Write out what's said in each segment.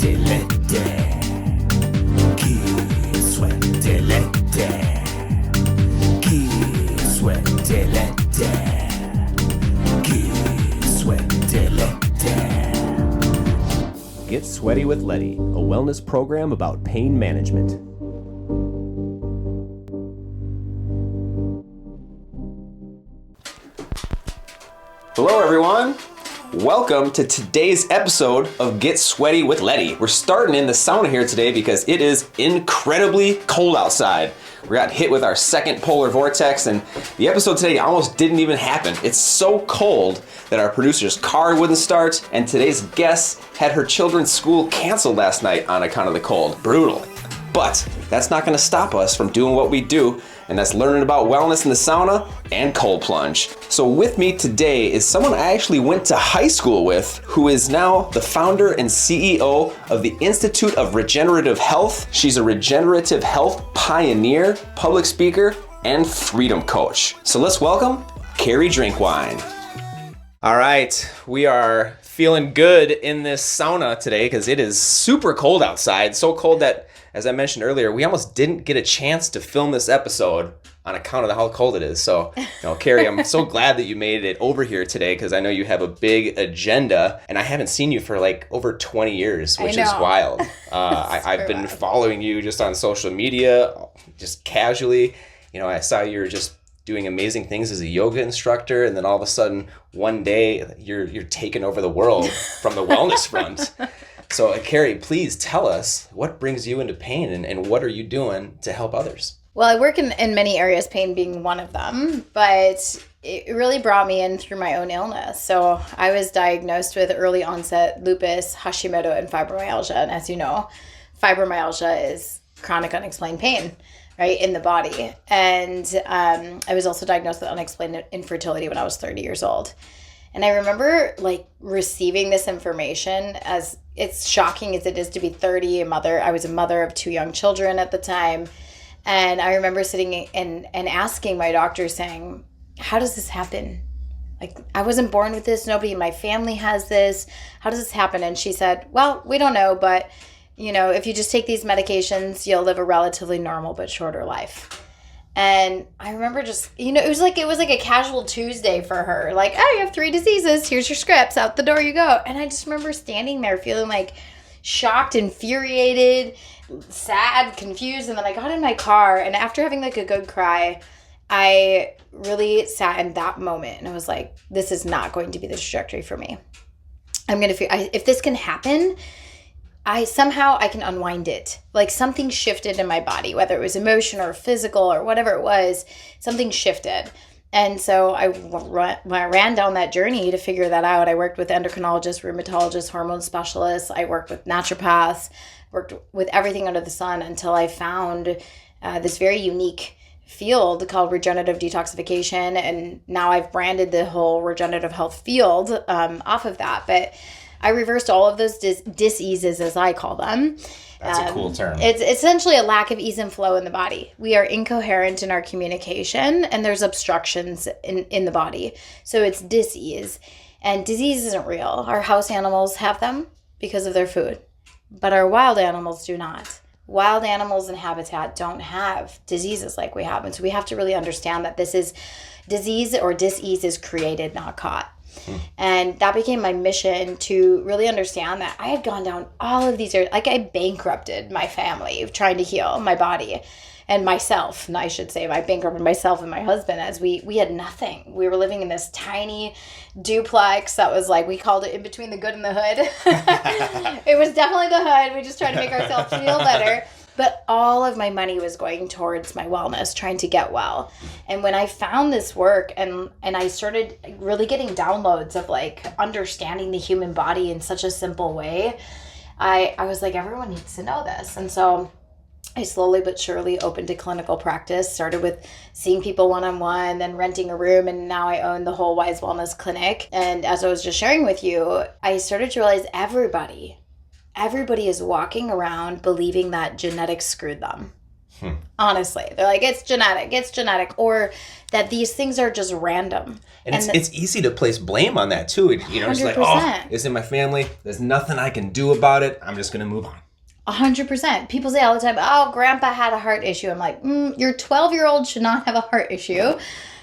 Get Sweaty with Letty, a wellness program about pain management. Hello, everyone. Welcome to today's episode of Get Sweaty with Letty. We're starting in the sauna here today because it is incredibly cold outside. We got hit with our second polar vortex, and the episode today almost didn't even happen. It's so cold that our producer's car wouldn't start, and today's guest had her children's school canceled last night on account of the cold. Brutal. But that's not going to stop us from doing what we do, and that's learning about wellness in the sauna and cold plunge. So with me today is someone I actually went to high school with, who is now the founder and CEO of the Institute of Regenerative Health. She's a regenerative health pioneer, public speaker, and freedom coach. So let's welcome Carrie Drinkwine. All right, we are feeling good in this sauna today because it is super cold outside. So cold that, as I mentioned earlier, we almost didn't get a chance to film this episode on account of how cold it is. So, Carrie, I'm so glad that you made it over here today because I know you have a big agenda, and I haven't seen you for like over 20 years, which is wild. I've been following you just on social media, just casually. I saw you were just doing amazing things as a yoga instructor, and then all of a sudden, one day, you're taking over the world from the wellness front. So, Carrie, please tell us what brings you into pain and what are you doing to help others? Well, I work in many areas, pain being one of them, but it really brought me in through my own illness. So I was diagnosed with early onset lupus, Hashimoto, and fibromyalgia. And as you know, fibromyalgia is chronic unexplained pain, right, in the body. And I was also diagnosed with unexplained infertility when I was 30 years old. And I remember receiving this information, as it's shocking as it is to be 30, I was a mother of 2 young children at the time. And I remember sitting and asking my doctor, saying, how does this happen? I wasn't born with this. Nobody in my family has this. How does this happen? And she said, well, we don't know, but if you just take these medications, you'll live a relatively normal but shorter life. And I remember just, it was like a casual Tuesday for her. Like, oh, you have 3 diseases. Here's your scripts. Out the door you go. And I just remember standing there feeling shocked, infuriated, sad, confused. And then I got in my car, and after having a good cry, I really sat in that moment and I was like, this is not going to be the trajectory for me. I'm going to if this can happen, I can unwind it. Something shifted in my body, whether it was emotion or physical or whatever it was, something shifted. And so I ran down that journey to figure that out. I worked with endocrinologists, rheumatologists, hormone specialists. I worked with naturopaths, worked with everything under the sun until I found this very unique field called regenerative detoxification. And now I've branded the whole regenerative health field off of that. But I reversed all of those diseases, as I call them. That's a cool term. It's essentially a lack of ease and flow in the body. We are incoherent in our communication, and there's obstructions in the body. So it's dis-ease. And disease isn't real. Our house animals have them because of their food, but our wild animals do not. Wild animals in habitat don't have diseases like we have. And so we have to really understand that this is disease or dis-ease is created, not caught. And that became my mission, to really understand that I had gone down all of these areas. I bankrupted my family trying to heal my body and myself. I should say I bankrupted myself and my husband, as we had nothing. We were living in this tiny duplex that was we called it in between the good and the hood. It was definitely the hood. We just tried to make ourselves feel better. But all of my money was going towards my wellness, trying to get well. And when I found this work and I started really getting downloads of understanding the human body in such a simple way, I was like, everyone needs to know this. And so I slowly but surely opened a clinical practice, started with seeing people one-on-one, then renting a room, and now I own the whole Wise Wellness Clinic. And as I was just sharing with you, I started to realize everybody is walking around believing that genetics screwed them. Honestly, they're like, it's genetic, or that these things are just random. And it's easy to place blame on that too. You know, it's like, oh, it's in my family. There's nothing I can do about it. I'm just going to move on. 100%. People say all the time, oh, grandpa had a heart issue. I'm like, your 12-year-old should not have a heart issue.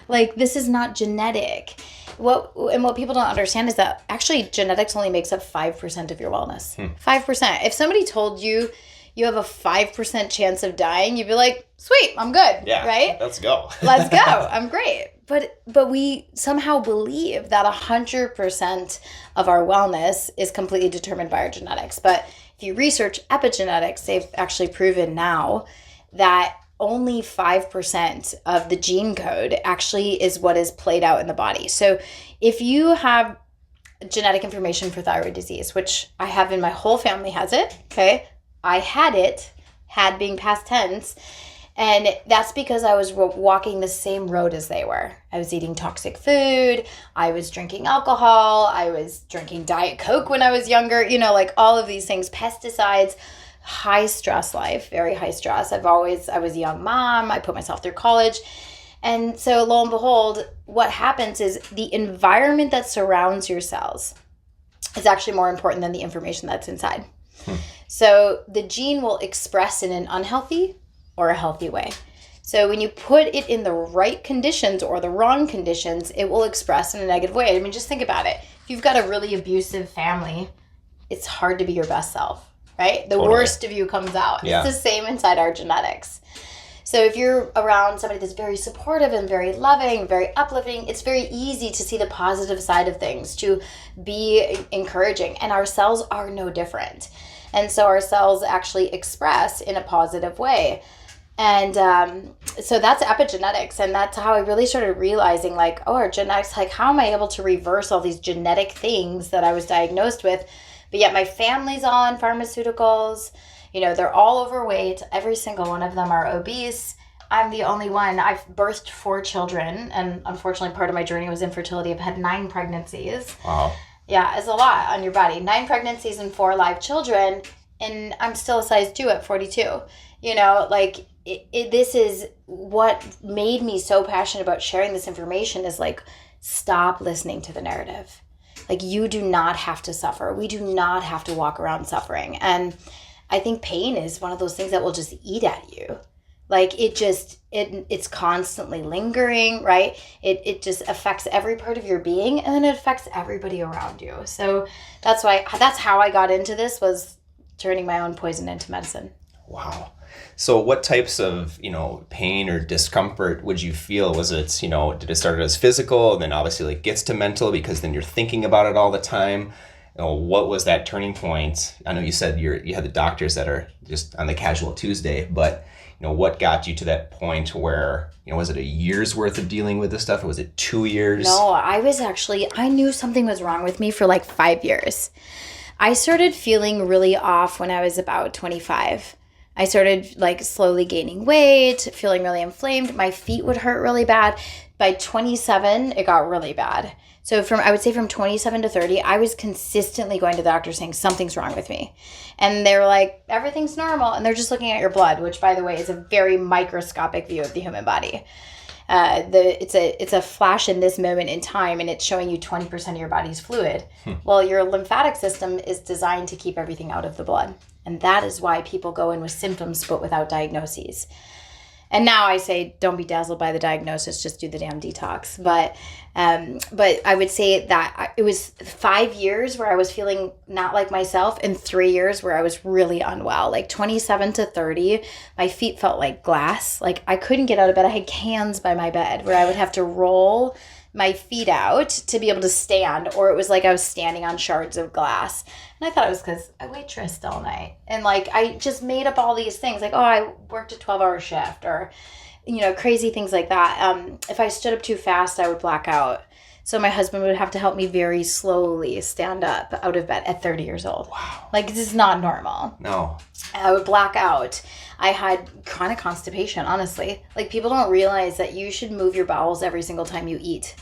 Like, this is not genetic. What people don't understand is that actually genetics only makes up 5% of your wellness. 5%. If somebody told you you have a 5% chance of dying, you'd be like, sweet, I'm good. Yeah, right? Let's go. Let's go. I'm great. But we somehow believe that 100% of our wellness is completely determined by our genetics. But if you research epigenetics, they've actually proven now that only 5% of the gene code actually is what is played out in the body. So if you have genetic information for thyroid disease, which I have in my whole family has it, okay? I had being past tense, and that's because I was walking the same road as they were. I was eating toxic food, I was drinking alcohol, I was drinking Diet Coke when I was younger, you know, like all of these things, pesticides, high stress life, very high stress. I was a young mom, I put myself through college. And so lo and behold, what happens is the environment that surrounds your cells is actually more important than the information that's inside. So the gene will express in an unhealthy or a healthy way. So when you put it in the right conditions or the wrong conditions, it will express in a negative way. I mean, just think about it. If you've got a really abusive family, it's hard to be your best self, right? The worst of you comes out. Yeah. It's the same inside our genetics. So if you're around somebody that's very supportive and very loving, very uplifting, it's very easy to see the positive side of things, to be encouraging. And our cells are no different. And so our cells actually express in a positive way. And so that's epigenetics. And that's how I really started realizing, like, oh, our genetics, like, how am I able to reverse all these genetic things that I was diagnosed with? But yet my family's all on pharmaceuticals. You know, they're all overweight. Every single one of them are obese. I'm the only one. I've birthed 4 children. And unfortunately, part of my journey was infertility. I've had 9 pregnancies. Wow. Yeah, it's a lot on your body. 9 pregnancies and 4 live children, and I'm still a size 2 at 42. You know, like, this is what made me so passionate about sharing this information is, like, stop listening to the narrative. Like, you do not have to suffer. We do not have to walk around suffering. And I think pain is one of those things that will just eat at you. Like, it's constantly lingering, right? It just affects every part of your being, and then it affects everybody around you. So that's how I got into this, was turning my own poison into medicine. Wow. So what types of, pain or discomfort would you feel? Was it, did it start as physical, and then obviously it gets to mental because then you're thinking about it all the time? What was that turning point? I know you said you had the doctors that are just on the casual Tuesday, but what got you to that point where, was it a year's worth of dealing with this stuff, or was it 2 years? No, I knew something was wrong with me for like 5 years. I started feeling really off when I was about 25. I started like slowly gaining weight, feeling really inflamed. My feet would hurt really bad. By 27, it got really bad. So I would say from 27 to 30, I was consistently going to the doctor saying something's wrong with me. And they were like, everything's normal. And they're just looking at your blood, which, by the way, is a very microscopic view of the human body. It's a flash in this moment in time, and it's showing you 20% of your body's fluid. Well, your lymphatic system is designed to keep everything out of the blood. And that is why people go in with symptoms but without diagnoses. And now I say, don't be dazzled by the diagnosis, just do the damn detox. But I would say that it was 5 years where I was feeling not like myself, and 3 years where I was really unwell. Like 27 to 30, my feet felt like glass. Like I couldn't get out of bed. I had cans by my bed where I would have to roll my feet out to be able to stand, or it was like I was standing on shards of glass. And I thought it was because I waitressed all night. And like, I just made up all these things like, oh, I worked a 12-hour shift, or, crazy things like that. If I stood up too fast, I would black out. So my husband would have to help me very slowly stand up out of bed at 30 years old. Wow. Like, this is not normal. No. I would black out. I had chronic constipation, honestly. Like, people don't realize that you should move your bowels every single time you eat.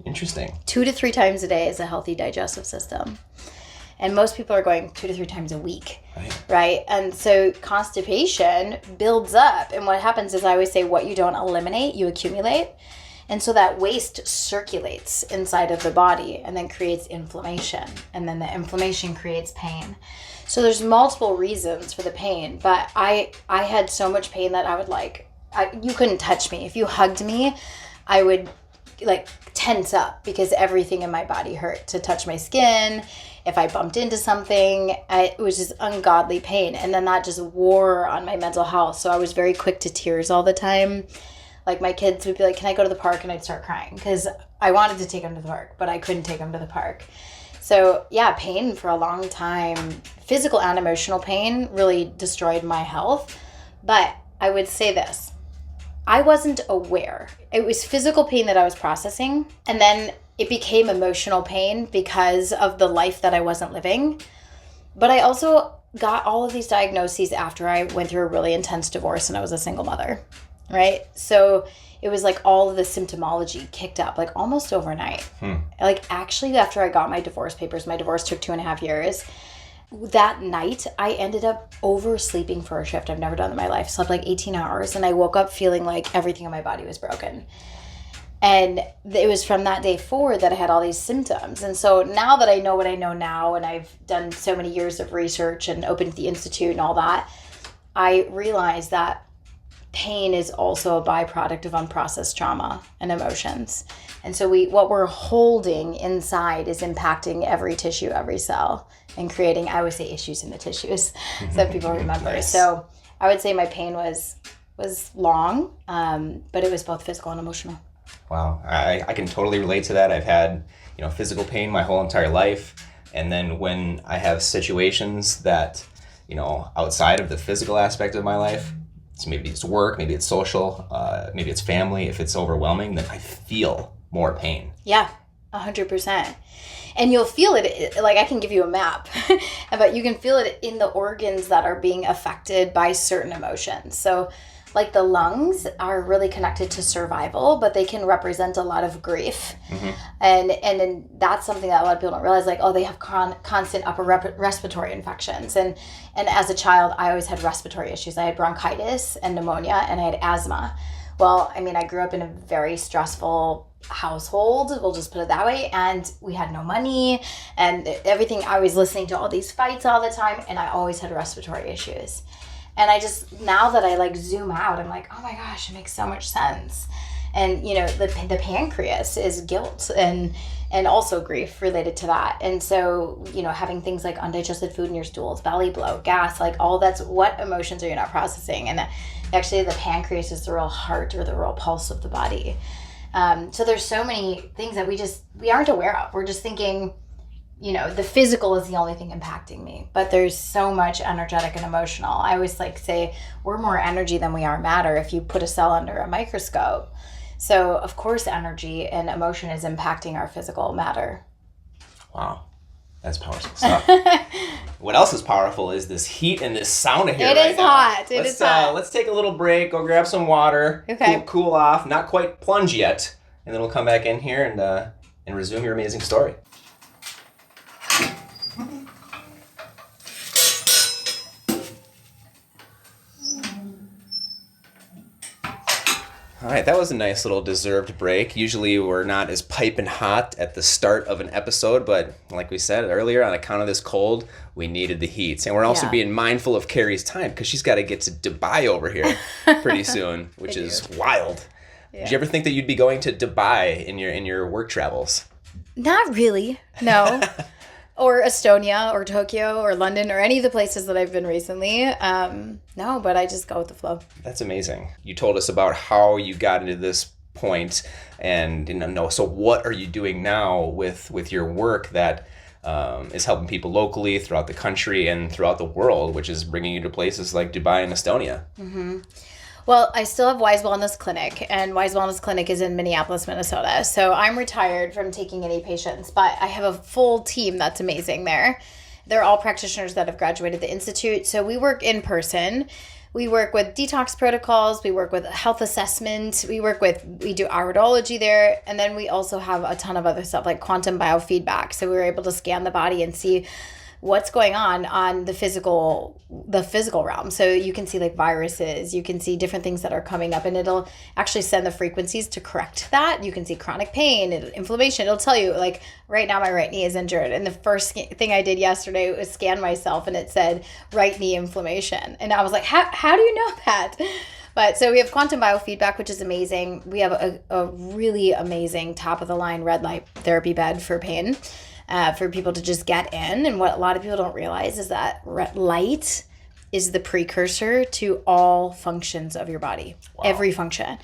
Interesting. 2 to 3 times a day is a healthy digestive system. And most people are going 2 to 3 times a week, right? And so constipation builds up. And what happens is I always say what you don't eliminate, you accumulate. And so that waste circulates inside of the body and then creates inflammation. And then the inflammation creates pain. So there's multiple reasons for the pain. But I had so much pain that I would you couldn't touch me. If you hugged me, I would tense up because everything in my body hurt. To touch my skin, if I bumped into something, it was just ungodly pain. And then that just wore on my mental health. So I was very quick to tears all the time. Like my kids would be like, can I go to the park? And I'd start crying because I wanted to take them to the park, but I couldn't take them to the park. So yeah, pain for a long time, physical and emotional pain really destroyed my health. But I would say this, I wasn't aware. It was physical pain that I was processing. And then it became emotional pain because of the life that I wasn't living. But I also got all of these diagnoses after I went through a really intense divorce and I was a single mother, right? So it was like all of the symptomology kicked up like almost overnight. Like actually after I got my divorce papers, my divorce took 2.5 years. That night, I ended up oversleeping for a shift I've never done in my life. Slept like 18 hours, and I woke up feeling like everything in my body was broken. And it was from that day forward that I had all these symptoms. And so now that I know what I know now, and I've done so many years of research and opened the Institute and all that, I realized that pain is also a byproduct of unprocessed trauma and emotions. And so what we're holding inside is impacting every tissue, every cell, and creating, I would say, issues in the tissues so people remember. Nice. So I would say my pain was long, but it was both physical and emotional. Wow. I can totally relate to that. I've had, physical pain my whole entire life. And then when I have situations that, outside of the physical aspect of my life, so maybe it's work, maybe it's social, maybe it's family, if it's overwhelming, then I feel more pain. Yeah, 100%. And you'll feel it, like I can give you a map, but you can feel it in the organs that are being affected by certain emotions. So like the lungs are really connected to survival, but they can represent a lot of grief. And that's something that a lot of people don't realize, like, oh, they have constant upper respiratory infections. And as a child, I always had respiratory issues. I had bronchitis and pneumonia, and I had asthma. Well, I mean, I grew up in a very stressful household, we'll just put it that way, and we had no money and everything. I was listening to all these fights all the time, and I always had respiratory issues. And I just, now that I like zoom out, I'm like, oh my gosh, it makes so much sense. And the pancreas is guilt and also grief related to that. And so having things like undigested food in your stools, belly blow, gas, like all that's what emotions are you not processing. And actually the pancreas is the real heart or the real pulse of the body. So there's so many things that we aren't aware of. We're just thinking, the physical is the only thing impacting me, but there's so much energetic and emotional. I always say we're more energy than we are matter if you put a cell under a microscope. So of course energy and emotion is impacting our physical matter. Wow. That's powerful stuff. What else is powerful is this heat in this sauna here. It is hot. It is hot. Let's take a little break, go grab some water, okay. cool off, not quite plunge yet, and then we'll come back in here and resume your amazing story. All right, that was a nice little deserved break. Usually we're not as piping hot at the start of an episode, but like we said earlier, on account of this cold, we needed the heat. And we're also being mindful of Carrie's time because she's got to get to Dubai over here pretty soon, which is wild. Yeah. Did you ever think that you'd be going to Dubai in your work travels? Not really, no. Or Estonia or Tokyo or London or any of the places that I've been recently. No, but I just go with the flow. That's amazing. You told us about how you got into this point, and so what are you doing now with your work that is helping people locally throughout the country and throughout the world, which is bringing you to places like Dubai and Estonia? Mm-hmm. Well, I still have Wise Wellness Clinic, and Wise Wellness Clinic is in Minneapolis, Minnesota. So I'm retired from taking any patients, but I have a full team that's amazing there. They're all practitioners that have graduated the Institute. So we work in person. We work with detox protocols. We work with health assessment. We do iridology there. And then we also have a ton of other stuff like quantum biofeedback. So we were able to scan the body and see what's going on the physical realm. So you can see like viruses, you can see different things that are coming up, and it'll actually send the frequencies to correct that. You can see chronic pain, inflammation. It'll tell you like right now my right knee is injured, and the first thing I did yesterday was scan myself, and it said right knee inflammation, and I was like, how do you know that? But so we have quantum biofeedback, which is amazing. We have a really amazing top of the line red light therapy bed for pain. For people to just get in. And what a lot of people don't realize is that light is the precursor to all functions of your body. Wow. Every function.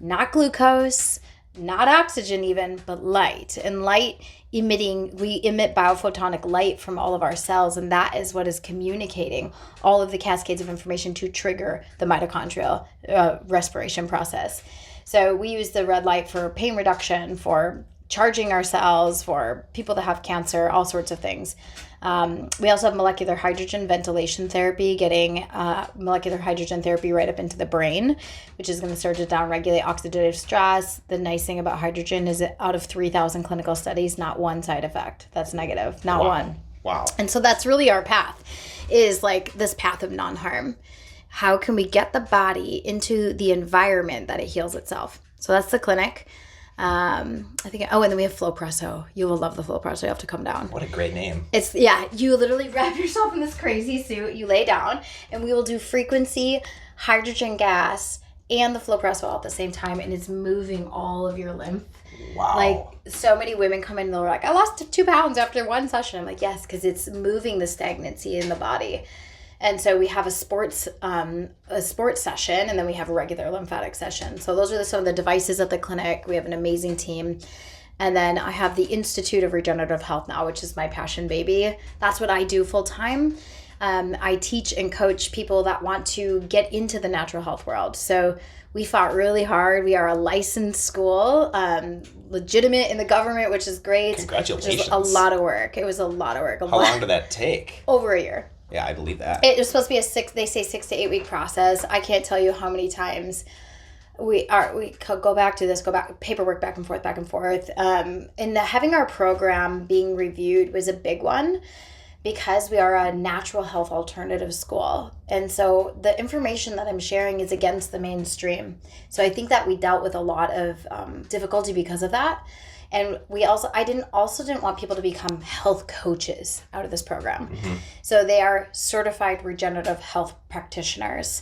Not glucose, not oxygen even, but light. And light we emit biophotonic light from all of our cells, and that is what is communicating all of the cascades of information to trigger the mitochondrial respiration process. So we use the red light for pain reduction, for charging our cells, for people that have cancer, all sorts of things. We also have molecular hydrogen ventilation therapy, getting molecular hydrogen therapy right up into the brain, which is going to start to downregulate oxidative stress. The nice thing about hydrogen is that out of 3,000 clinical studies, not one side effect that's negative, not one. Wow. And so that's really our path, is like this path of non-harm. How can we get the body into the environment that it heals itself? So that's the clinic. And then we have Flow Presso. You will love the Flow Presso. You have to come down. What a great name. You literally wrap yourself in this crazy suit, you lay down, and we will do frequency, hydrogen gas, and the Flow Presso all at the same time, and it's moving all of your lymph. Wow. Like, so many women come in and they're like, I lost 2 pounds after one session. I'm like, yes, because it's moving the stagnancy in the body. And so we have a sports session, and then we have a regular lymphatic session. So those are some of the devices at the clinic. We have an amazing team. And then I have the Institute of Regenerative Health now, which is my passion baby. That's what I do full time. I teach and coach people that want to get into the natural health world. So we fought really hard. We are a licensed school, legitimate in the government, which is great. Congratulations. It was a lot of work. How long did that take? Over a year. Yeah, I believe that. It was supposed to be 6 to 8 week process. I can't tell you how many times we go back to this, paperwork back and forth. And having our program being reviewed was a big one, because we are a natural health alternative school. And so the information that I'm sharing is against the mainstream. So I think that we dealt with a lot of difficulty because of that. And I didn't want people to become health coaches out of this program. Mm-hmm. So they are certified regenerative health practitioners.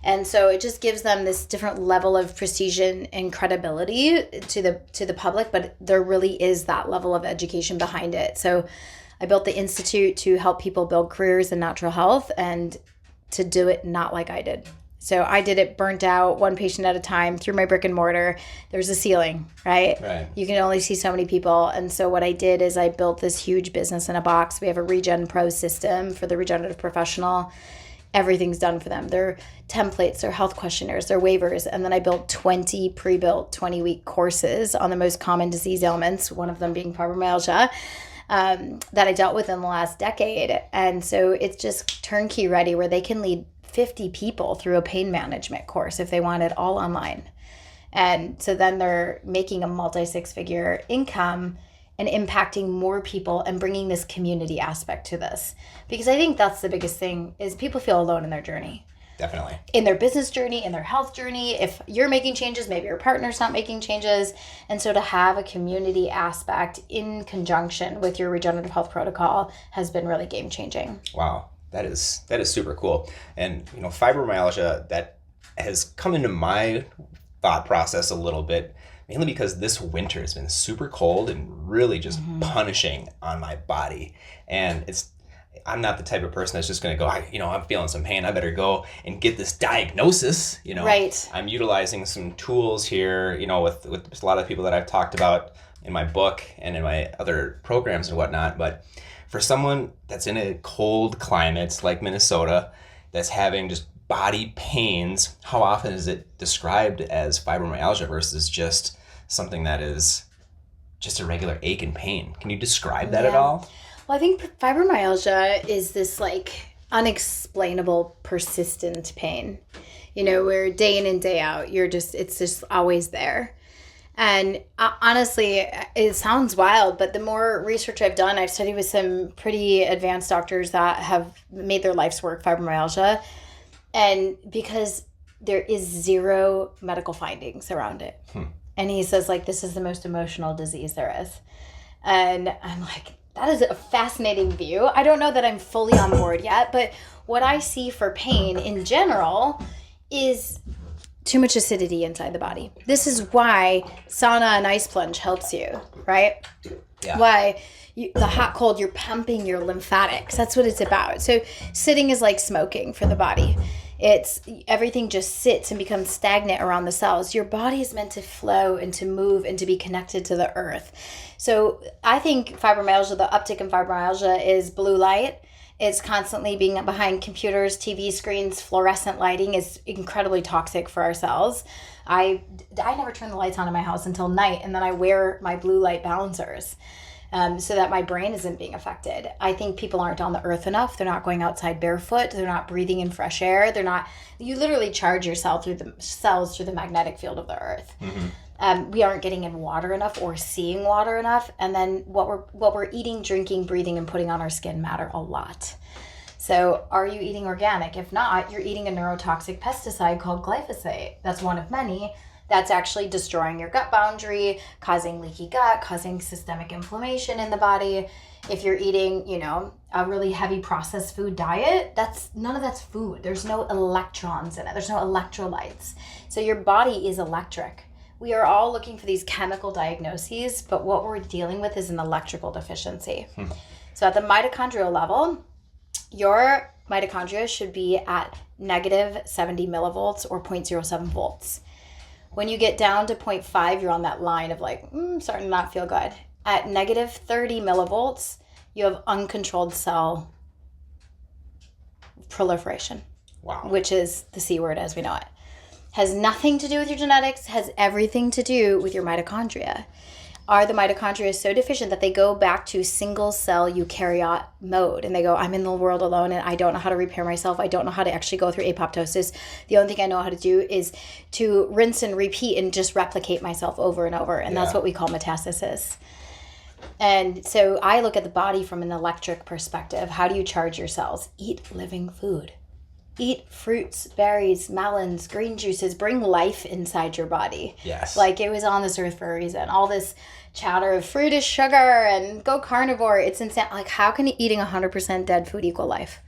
And so it just gives them this different level of precision and credibility to the public, but there really is that level of education behind it. So I built the Institute to help people build careers in natural health, and to do it not like I did. So I did it burnt out, one patient at a time, through my brick and mortar. There's a ceiling, right? Right. You can only see so many people. And so what I did is I built this huge business in a box. We have a Regen Pro system for the regenerative professional. Everything's done for them. Their templates, their health questionnaires, their waivers. And then I built 20 pre-built 20-week courses on the most common disease ailments, one of them being fibromyalgia, that I dealt with in the last decade. And so it's just turnkey ready, where they can lead 50 people through a pain management course if they want it all online. And so then they're making a multi-6-figure income and impacting more people and bringing this community aspect to this. Because I think that's the biggest thing, is people feel alone in their journey. Definitely. In their business journey, in their health journey. If you're making changes, maybe your partner's not making changes. And so to have a community aspect in conjunction with your regenerative health protocol has been really game changing. Wow. That is super cool. And, fibromyalgia, that has come into my thought process a little bit, mainly because this winter has been super cold and really just punishing on my body. And I'm not the type of person that's just going to go, I'm feeling some pain, I better go and get this diagnosis. Right. I'm utilizing some tools here, with a lot of people that I've talked about in my book and in my other programs and whatnot. But for someone that's in a cold climate like Minnesota, that's having just body pains, how often is it described as fibromyalgia versus just something that is just a regular ache and pain? Can you describe that at all? Well, I think fibromyalgia is this unexplainable, persistent pain, where day in and day out, it's just always there. And honestly, it sounds wild, but the more research I've done, I've studied with some pretty advanced doctors that have made their life's work fibromyalgia. And because there is zero medical findings around it. And he says, like, this is the most emotional disease there is. And I'm like, that is a fascinating view. I don't know that I'm fully on board yet, but what I see for pain in general is too much acidity inside the body. This is why sauna and ice plunge helps you, right? Yeah. Why the hot cold, you're pumping your lymphatics. That's what it's about. So sitting is like smoking for the body. It's everything just sits and becomes stagnant around the cells. Your body is meant to flow and to move and to be connected to the earth. So I think fibromyalgia, the uptick in fibromyalgia is blue light. It's constantly being behind computers, TV screens, fluorescent lighting is incredibly toxic for our cells. I never turn the lights on in my house until night, and then I wear my blue light balancers so that my brain isn't being affected. I think people aren't on the earth enough. They're not going outside barefoot. They're not breathing in fresh air. You literally charge yourself through the cells through the magnetic field of the earth. We aren't getting in water enough or seeing water enough. And then what we're eating, drinking, breathing, and putting on our skin matter a lot. So are you eating organic? If not, you're eating a neurotoxic pesticide called glyphosate. That's one of many that's actually destroying your gut boundary, causing leaky gut, causing systemic inflammation in the body. If you're eating, a really heavy processed food diet, none of that's food. There's no electrons in it. There's no electrolytes. So your body is electric. We are all looking for these chemical diagnoses, but what we're dealing with is an electrical deficiency. So at the mitochondrial level, your mitochondria should be at negative 70 millivolts or 0.07 volts. When you get down to 0.5, you're on that line of like, starting to not feel good. At negative 30 millivolts, you have uncontrolled cell proliferation. Wow. Which is the C word as we know it. Has nothing to do with your genetics, has everything to do with your mitochondria. Are the mitochondria so deficient that they go back to single cell eukaryote mode and they go, I'm in the world alone and I don't know how to repair myself. I don't know how to actually go through apoptosis. The only thing I know how to do is to rinse and repeat and just replicate myself over and over. And that's what we call metastasis. And so I look at the body from an electric perspective. How do you charge your cells? Eat living food. Eat fruits, berries, melons, green juices. Bring life inside your body. Yes. Like it was on this earth for a reason. All this chatter of fruit is sugar and go carnivore. It's insane. Like how can eating 100% dead food equal life?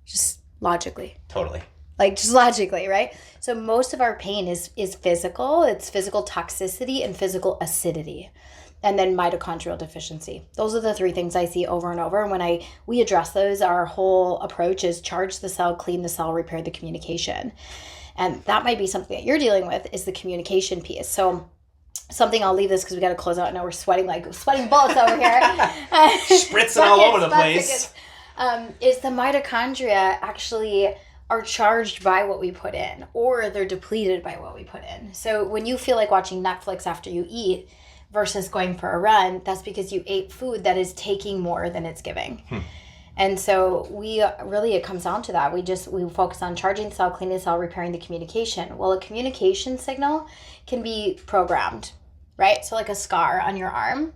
Just logically. Totally. Like just logically, right? So most of our pain is physical. It's physical toxicity and physical acidity. And then mitochondrial deficiency. Those are the three things I see over and over. And when we address those, our whole approach is charge the cell, clean the cell, repair the communication. And that might be something that you're dealing with is the communication piece. So something, I'll leave this because we got to close out. I know we're sweating bullets over here. Spritzing all over the place. Is the mitochondria actually are charged by what we put in or they're depleted by what we put in. So when you feel like watching Netflix after you eat, versus going for a run, that's because you ate food that is taking more than it's giving. And so it comes down to that. We focus on charging the cell, cleaning the cell, repairing the communication. Well, a communication signal can be programmed, right? So like a scar on your arm.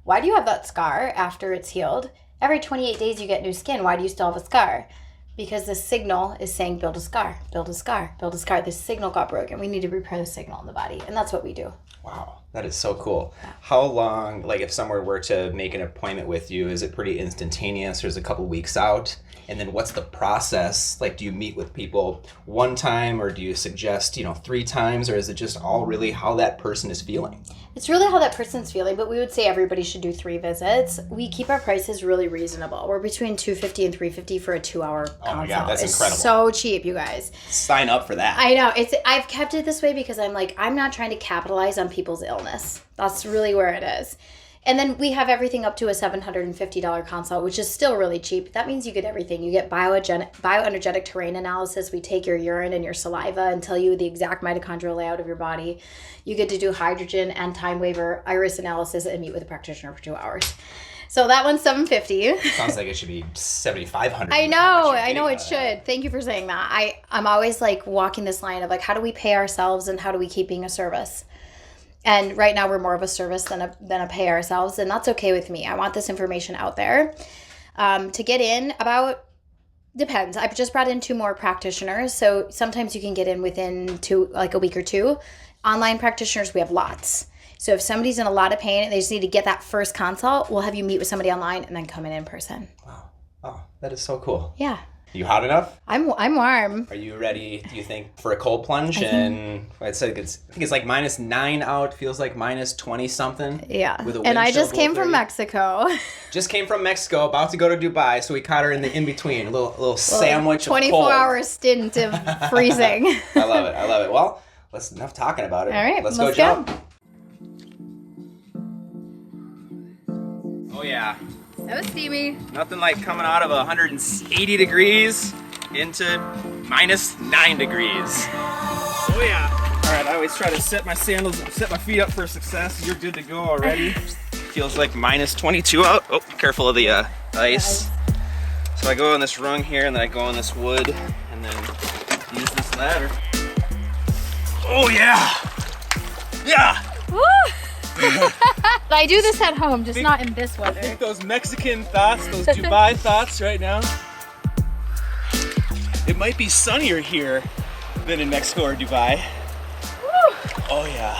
Why do you have that scar after it's healed? Every 28 days you get new skin. Why do you still have a scar? Because the signal is saying build a scar, build a scar, build a scar. The signal got broken. We need to repair the signal in the body. And that's what we do. Wow, that is so cool. How long, like if someone were to make an appointment with you, is it pretty instantaneous or is it a couple weeks out? And then what's the process? Like, do you meet with people one time or do you suggest, 3 times, or is it just all really how that person is feeling? It's really how that person's feeling, but we would say everybody should do 3 visits. We keep our prices really reasonable. We're between $250 and $350 for a 2-hour consult. Oh my God, that's incredible. It's so cheap, you guys. Sign up for that. I know. I've kept it this way because I'm not trying to capitalize on people's illness. That's really where it is. And then we have everything up to a $750 consult, which is still really cheap. That means you get everything. You get bioenergetic terrain analysis. We take your urine and your saliva and tell you the exact mitochondrial layout of your body. You get to do hydrogen and time waiver iris analysis and meet with a practitioner for 2 hours. So that one's $750. Sounds like it should be $7,500. I know it should. Thank you for saying that. I'm always like walking this line of like, how do we pay ourselves and how do we keep being a service? And right now we're more of a service than a pay ourselves. And that's okay with me. I want this information out there. To get in depends. I've just brought in 2 more practitioners. So sometimes you can get in within a week or 2. Online practitioners, we have lots. So if somebody's in a lot of pain and they just need to get that first consult, we'll have you meet with somebody online and then come in person. Wow. Oh, that is so cool. Yeah. You hot enough? I'm warm. Are you ready, do you think, for a cold plunge? And I think it's like -9 out, feels like -20 something. Yeah. With a and I wind chill just came below from 30. Mexico. Just came from Mexico, about to go to Dubai, so we caught her in the in-between, a little sandwich of 24-hour stint of freezing. I love it. Well, enough talking about it. All right, let's go jump. Oh yeah. That was steamy. Nothing like coming out of 180 degrees into -9 degrees. Oh yeah. All right, I always try to set my feet up for success. You're good to go already. Feels like -22 out. Oh, careful of the ice. So I go on this rung here, and then I go on this wood, and then use this ladder. Oh yeah. Yeah. Woo! I do this at home, just not in this weather. I think those Mexican thoughts, those Dubai thoughts right now. It might be sunnier here than in Mexico or Dubai. Woo! Oh yeah.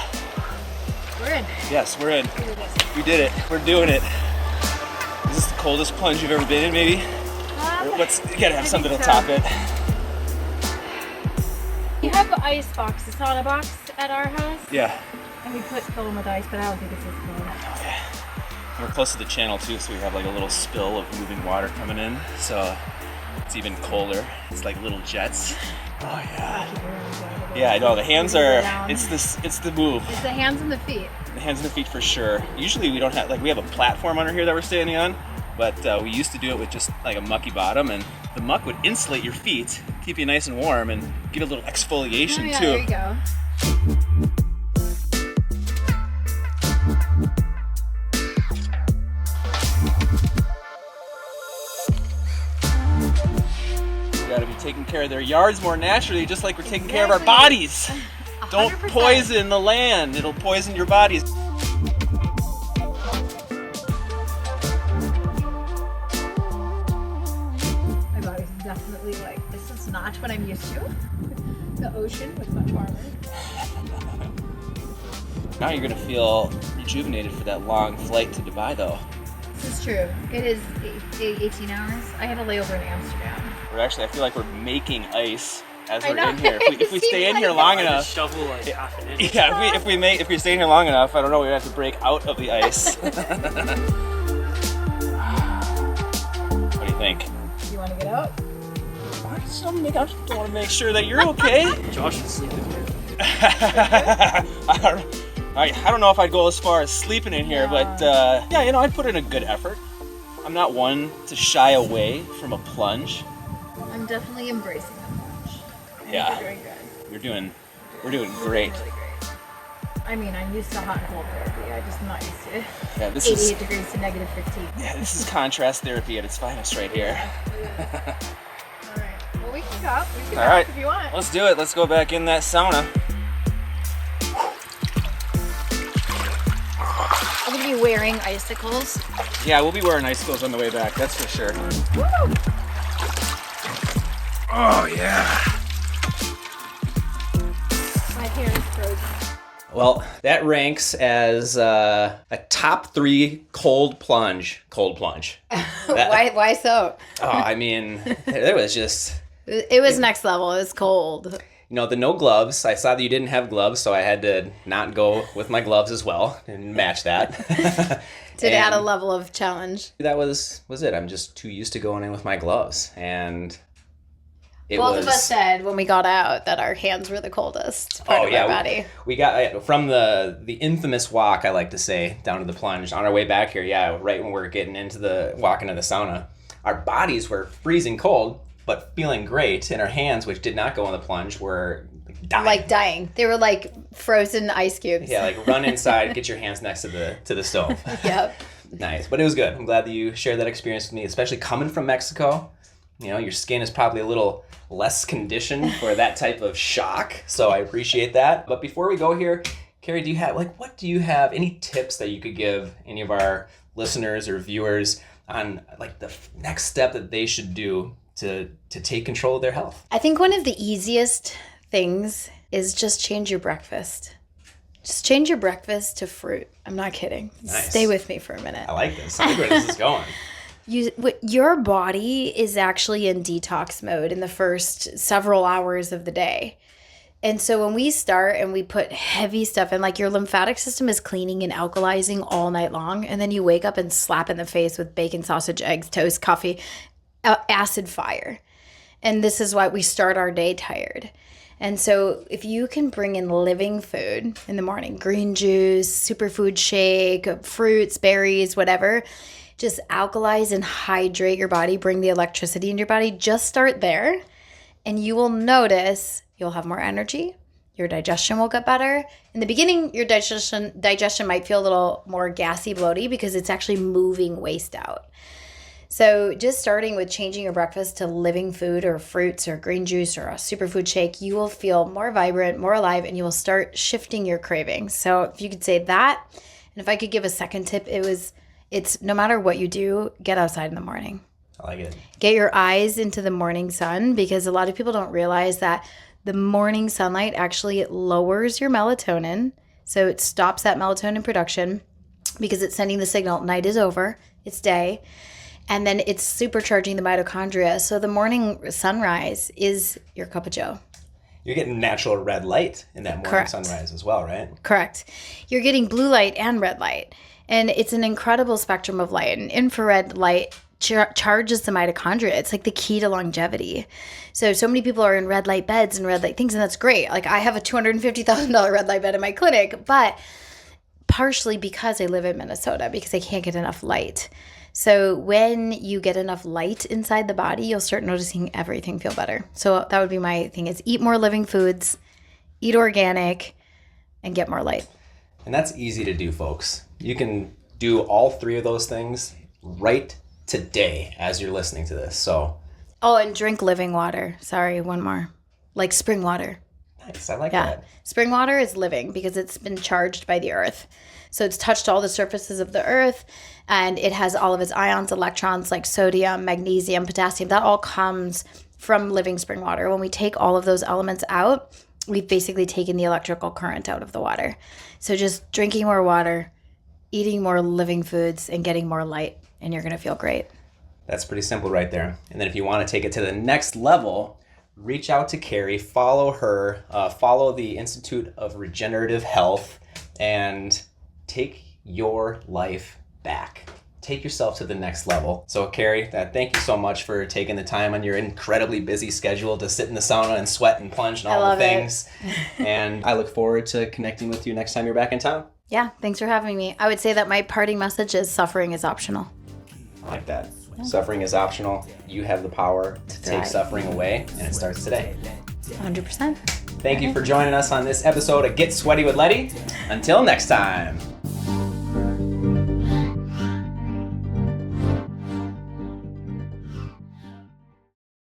We're in. Yes, we're in. We did it. We're doing it. Is this the coldest plunge you've ever been in, maybe? You gotta have something to top it. You have the ice box, the sauna box at our house. Yeah. And we put foam with ice, but I don't think it's as cold. Oh yeah. We're close to the channel too, so we have like a little spill of moving water coming in. So it's even colder. It's like little jets. Oh yeah. Yeah, I know. The hands are. It's the move. It's the hands and the feet. The hands and the feet for sure. Usually we don't have we have a platform under here that we're standing on, but we used to do it with just like a mucky bottom, and the muck would insulate your feet, keep you nice and warm, and give a little exfoliation Oh, yeah, too. there you go. Got to be taking care of their yards more naturally, just like we're taking care of our bodies. 100%. Don't poison the land. It'll poison your bodies. My body's definitely like, this is not what I'm used to. The ocean was much warmer. Now you're gonna feel rejuvenated for that long flight to Dubai, though. This is true. It is 18 hours. I had a layover in Amsterdam. We're actually, I feel like we're making ice as I we're know. in here. If we stay in here long enough, Shovel like half an inch. yeah. If we stay in here long enough, I don't know. We're gonna have to break out of the ice. What do you think? You want to get out? I just want to make sure that you're okay. Josh is sleeping here. I don't know if I'd go as far as sleeping in here, but yeah, I'd put in a good effort. I'm not one to shy away from a plunge. I'm definitely embracing the plunge. Yeah. You're doing good. We're doing great. Really great. I mean, I'm used to hot and cold therapy. I'm just not used to Yeah, this 88 is degrees to negative 15. yeah, this is contrast therapy at its finest right here. All right. Well, we can go. We can All go right. if you want. Let's do it. Let's go back in that sauna. I'm going to be wearing icicles. Yeah, we'll be wearing icicles on the way back. That's for sure. Woo! Oh yeah. My hair is frozen. Well, that ranks as a top 3 cold plunge. Why so? Oh, I mean, there was just, It was next level. It was cold. the no gloves. I saw that you didn't have gloves, so I had to not go with my gloves as well and match that. Did And add a level of challenge. that was it. I'm just too used to going in with my gloves, and Both of us said when we got out that our hands were the coldest part of our body. We got from the infamous walk, I like to say, down to the plunge on our way back here. Yeah, right when we were getting walking into the sauna, our bodies were freezing cold, but feeling great, and our hands, which did not go in the plunge, were dying. Like dying. They were like frozen ice cubes. Yeah, like run inside, get your hands next to the stove. Yep. Nice, but it was good. I'm glad that you shared that experience with me, especially coming from Mexico. Your skin is probably a little less conditioned for that type of shock, so I appreciate that. But before we go here, Carrie, do you have, what do you have, any tips that you could give any of our listeners or viewers on the next step that they should do to take control of their health? I think one of the easiest things is just change your breakfast. Just change your breakfast to fruit. I'm not kidding. Nice. Stay with me for a minute. I like this. I like where this is going. Your body is actually in detox mode in the first several hours of the day. And so when we start and we put heavy stuff in, your lymphatic system is cleaning and alkalizing all night long. And then you wake up and slap in the face with bacon, sausage, eggs, toast, coffee, acid fire. And this is why we start our day tired. And so if you can bring in living food in the morning, green juice, superfood shake, fruits, berries, whatever, just alkalize and hydrate your body, bring the electricity in your body, just start there. And you will notice you'll have more energy. Your digestion will get better. In the beginning, your digestion might feel a little more gassy, bloaty because it's actually moving waste out. So just starting with changing your breakfast to living food or fruits or green juice or a superfood shake, you will feel more vibrant, more alive, and you will start shifting your cravings. So if you could say that, and if I could give a second tip, it's no matter what you do, get outside in the morning. I like it. Get your eyes into the morning sun, because a lot of people don't realize that the morning sunlight actually lowers your melatonin. So it stops that melatonin production because it's sending the signal night is over, it's day. And then it's supercharging the mitochondria. So the morning sunrise is your cup of joe. You're getting natural red light in that morning Correct. sunrise as well, right? Correct. You're getting blue light and red light. And it's an incredible spectrum of light. And infrared light charges the mitochondria. It's like the key to longevity. So many people are in red light beds and red light things, and that's great. I have a $250,000 red light bed in my clinic, but partially because I live in Minnesota, because I can't get enough light. So when you get enough light inside the body, you'll start noticing everything feel better. So that would be my thing, is eat more living foods, eat organic, and get more light. And that's easy to do, folks. You can do all three of those things right today as you're listening to this. So. Oh, and drink living water. Sorry, one more. Like spring water. Nice. I like that. Spring water is living because it's been charged by the earth. So it's touched all the surfaces of the earth, and it has all of its ions, electrons like sodium, magnesium, potassium. That all comes from living spring water. When we take all of those elements out, we've basically taken the electrical current out of the water. So just drinking more water, eating more living foods, and getting more light, and you're going to feel great. That's pretty simple right there. And then if you want to take it to the next level, reach out to Carrie, follow her, follow the Institute of Regenerative Health, and take your life back. Take yourself to the next level. So Carrie, thank you so much for taking the time on your incredibly busy schedule to sit in the sauna and sweat and plunge and all the things. And I look forward to connecting with you next time you're back in town. Yeah, thanks for having me. I would say that my parting message is suffering is optional. I like that. Yeah. Suffering is optional. You have the power to take suffering away, and it starts today. 100%. Thank you for joining us on this episode of Get Sweaty with Letty. Until next time.